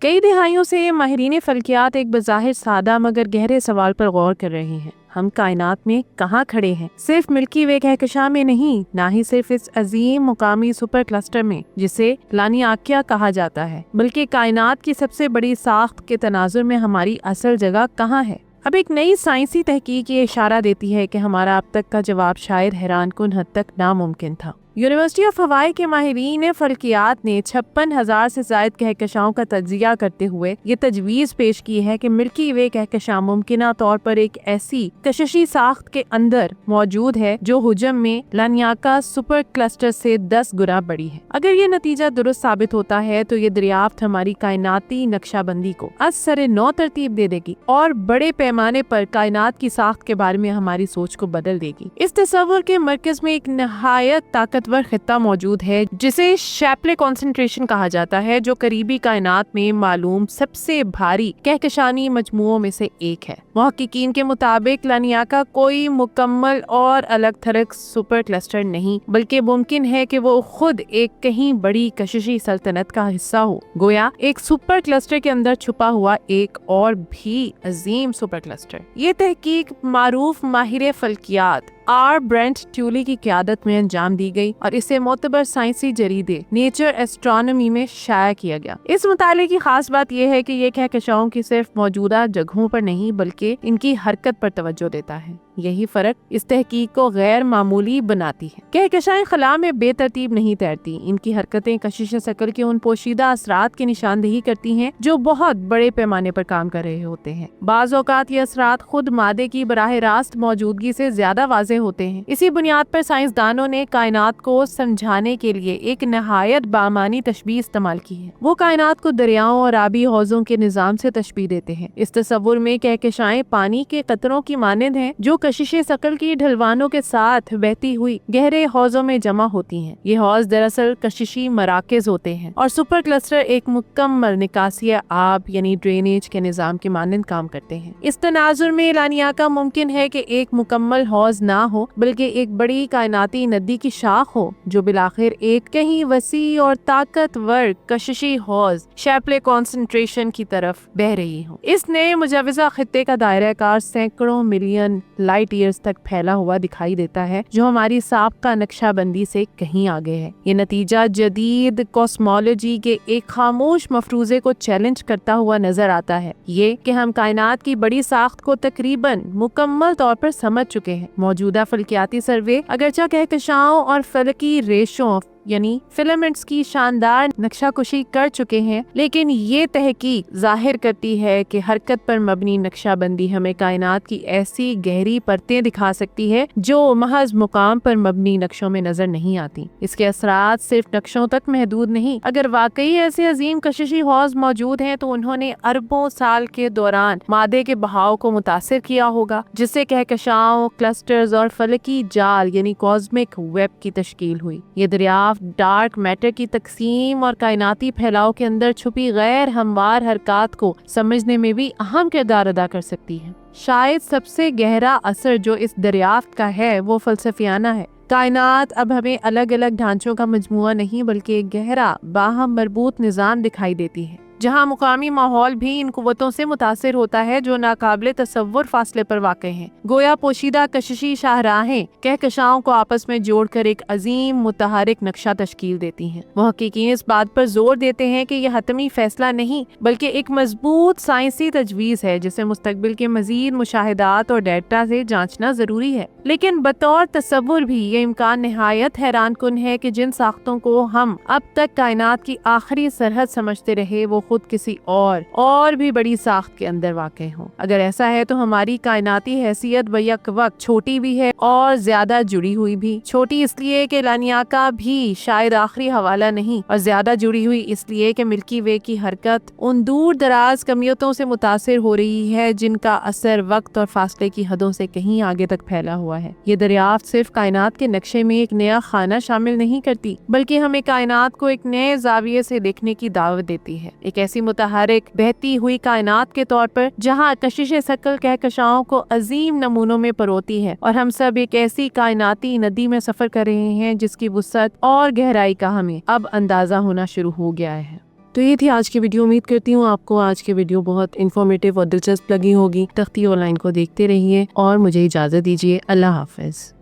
کئی دہائیوں سے ماہرین فلکیات ایک بظاہر سادہ مگر گہرے سوال پر غور کر رہے ہیں۔ ہم کائنات میں کہاں کھڑے ہیں؟ صرف ملکی وے کہکشاں میں نہیں، نہ ہی صرف اس عظیم مقامی سپر کلسٹر میں جسے لانیاکیا کہا جاتا ہے، بلکہ کائنات کی سب سے بڑی ساخت کے تناظر میں ہماری اصل جگہ کہاں ہے؟ اب ایک نئی سائنسی تحقیق یہ اشارہ دیتی ہے کہ ہمارا اب تک کا جواب شاید حیران کن حد تک ناممکن تھا۔ یونیورسٹی آف ہوائی کے ماہرین فلکیات نے 56,000 سے زائد کہکشاؤں کا تجزیہ کرتے ہوئے یہ تجویز پیش کی ہے کہ ملکی وے کہکشاں ممکنہ طور پر ایک ایسی کششی ساخت کے اندر موجود ہے جو حجم میں لانیاکا سپر کلسٹر سے 10 گنا بڑی ہے۔ اگر یہ نتیجہ درست ثابت ہوتا ہے تو یہ دریافت ہماری کائناتی نقشہ بندی کو از سر نو ترتیب دے دے گی اور بڑے پیمانے پر کائنات کی ساخت کے بارے میں ہماری سوچ کو بدل دے گی۔ اس تصور کے مرکز میں ایک نہایت طاقتور خطہ موجود ہے جسے شیپلے کنسنٹریشن کہا جاتا ہے، جو قریبی کائنات میں معلوم سب سے بھاری کہکشانی مجموعوں میں سے ایک ہے۔ محققین کے مطابق لانیاکا کوئی مکمل اور الگ تھلگ سپر کلسٹر نہیں، بلکہ ممکن ہے کہ وہ خود ایک کہیں بڑی کششی سلطنت کا حصہ ہو، گویا ایک سپر کلسٹر کے اندر چھپا ہوا ایک اور بھی عظیم سپر کلسٹر۔ یہ تحقیق معروف ماہر فلکیات آر برینٹ ٹیولی کی قیادت میں انجام دی گئی اور اسے معتبر سائنسی جریدے نیچر ایسٹرونومی میں شائع کیا گیا۔ اس مطالعے کی خاص بات یہ ہے کہ یہ کہکشاؤں کی صرف موجودہ جگہوں پر نہیں بلکہ ان کی حرکت پر توجہ دیتا ہے۔ یہی فرق اس تحقیق کو غیر معمولی بناتی ہے۔ کہکشائیں خلا میں بے ترتیب نہیں تیرتی، ان کی حرکتیں کشش ثقل کے ان پوشیدہ اثرات کی نشاندہی کرتی ہیں جو بہت بڑے پیمانے پر کام کر رہے ہوتے ہیں۔ بعض اوقات یہ اثرات خود مادے کی براہ راست موجودگی سے زیادہ واضح ہوتے ہیں۔ اسی بنیاد پر سائنسدانوں نے کائنات کو سمجھانے کے لیے ایک نہایت بامعنی تشبیہ استعمال کی ہے۔ وہ کائنات کو دریاؤں اور آبی حوضوں کے نظام سے تشبیہ دیتے ہیں۔ اس تصور میں کہکشائیں پانی کے قطروں کی مانند ہیں جو کشش ثقل کی ڈھلوانوں کے ساتھ بہتی ہوئی گہرے حوضوں میں جمع ہوتی ہیں۔ یہ حوض دراصل کششی مراکز ہوتے ہیں اور سپر کلسٹر ایک مکمل نکاسی آب یعنی ڈرینیج کے نظام کے مانند کام کرتے ہیں۔ اس تناظر میں لانیاکا ممکن ہے کہ ایک مکمل حوض نہ ہو بلکہ ایک بڑی کائناتی ندی کی شاخ ہو جو بالآخر ایک کہیں وسیع اور طاقتور کششی حوض شیپلے کنسنٹریشن کی طرف بہ رہی ہو۔ اس نئے مجوزہ خطے کا دائرہ کار سینکڑوں ملین لائٹ ایئرز تک پھیلا ہوا دکھائی دیتا ہے جو ہماری سابقہ نقشہ بندی سے کہیں آگے ہے۔ یہ نتیجہ جدید کوسمولوجی کے ایک خاموش مفروضے کو چیلنج کرتا ہوا نظر آتا ہے، یہ کہ ہم کائنات کی بڑی ساخت کو تقریباً مکمل طور پر سمجھ چکے ہیں۔ موجودہ فلکیاتی سروے اگرچہ کہکشاؤں اور فلکی ریشوں یعنی فلامنٹس کی شاندار نقشہ کشی کر چکے ہیں، لیکن یہ تحقیق ظاہر کرتی ہے کہ حرکت پر مبنی نقشہ بندی ہمیں کائنات کی ایسی گہری پرتیں دکھا سکتی ہے جو محض مقام پر مبنی نقشوں میں نظر نہیں آتی۔ اس کے اثرات صرف نقشوں تک محدود نہیں، اگر واقعی ایسے عظیم کششی حوض موجود ہیں تو انہوں نے اربوں سال کے دوران مادے کے بہاؤ کو متاثر کیا ہوگا، جس سے کہکشاؤں، کلسٹرز اور فلکی جال یعنی کاسمک ویب کی تشکیل ہوئی۔ یہ دریافت ڈارک میٹر کی تقسیم اور کائناتی پھیلاؤ کے اندر چھپی غیر ہموار حرکات کو سمجھنے میں بھی اہم کردار ادا کر سکتی ہے۔ شاید سب سے گہرا اثر جو اس دریافت کا ہے وہ فلسفیانہ ہے۔ کائنات اب ہمیں الگ الگ ڈھانچوں کا مجموعہ نہیں بلکہ ایک گہرا باہم مربوط نظام دکھائی دیتی ہے، جہاں مقامی ماحول بھی ان قوتوں سے متاثر ہوتا ہے جو ناقابل تصور فاصلے پر واقع ہیں۔ گویا پوشیدہ کششی شاہراہیں کہکشاؤں کو آپس میں جوڑ کر ایک عظیم متحرک نقشہ تشکیل دیتی ہیں۔ محققین اس بات پر زور دیتے ہیں کہ یہ حتمی فیصلہ نہیں بلکہ ایک مضبوط سائنسی تجویز ہے جسے مستقبل کے مزید مشاہدات اور ڈیٹا سے جانچنا ضروری ہے۔ لیکن بطور تصور بھی یہ امکان نہایت حیران کن ہے کہ جن ساختوں کو ہم اب تک کائنات کی آخری سرحد سمجھتے رہے وہ خود کسی اور بھی بڑی ساخت کے اندر واقع ہوں۔ اگر ایسا ہے تو ہماری کائناتی حیثیت بیک وقت چھوٹی بھی ہے اور زیادہ جڑی ہوئی بھی۔ چھوٹی اس لیے کہ لانیاکا بھی شاید آخری حوالہ نہیں، اور زیادہ جڑی ہوئی اس لیے کہ ملکی وے کی حرکت ان دور دراز کمیتوں سے متاثر ہو رہی ہے جن کا اثر وقت اور فاصلے کی حدوں سے کہیں آگے تک پھیلا ہوا ہے۔ یہ دریافت صرف کائنات کے نقشے میں ایک نیا خانہ شامل نہیں کرتی بلکہ ہمیں کائنات کو ایک نئے زاویے سے دیکھنے کی دعوت دیتی ہے، ایک ایسی متحرک بہتی ہوئی کائنات کے طور پر جہاں کشش ثقل کہکشاؤں کو عظیم نمونوں میں پروتی ہے، اور ہم سب ایک ایسی کائناتی ندی میں سفر کر رہے ہیں جس کی وسعت اور گہرائی کا ہمیں اب اندازہ ہونا شروع ہو گیا ہے۔ تو یہ تھی آج کی ویڈیو. امید کرتی ہوں آپ کو آج کی ویڈیو بہت انفارمیٹیو اور دلچسپ لگی ہوگی. تختی آن لائن کو دیکھتے رہیے اور مجھے اجازت دیجیے. اللہ حافظ.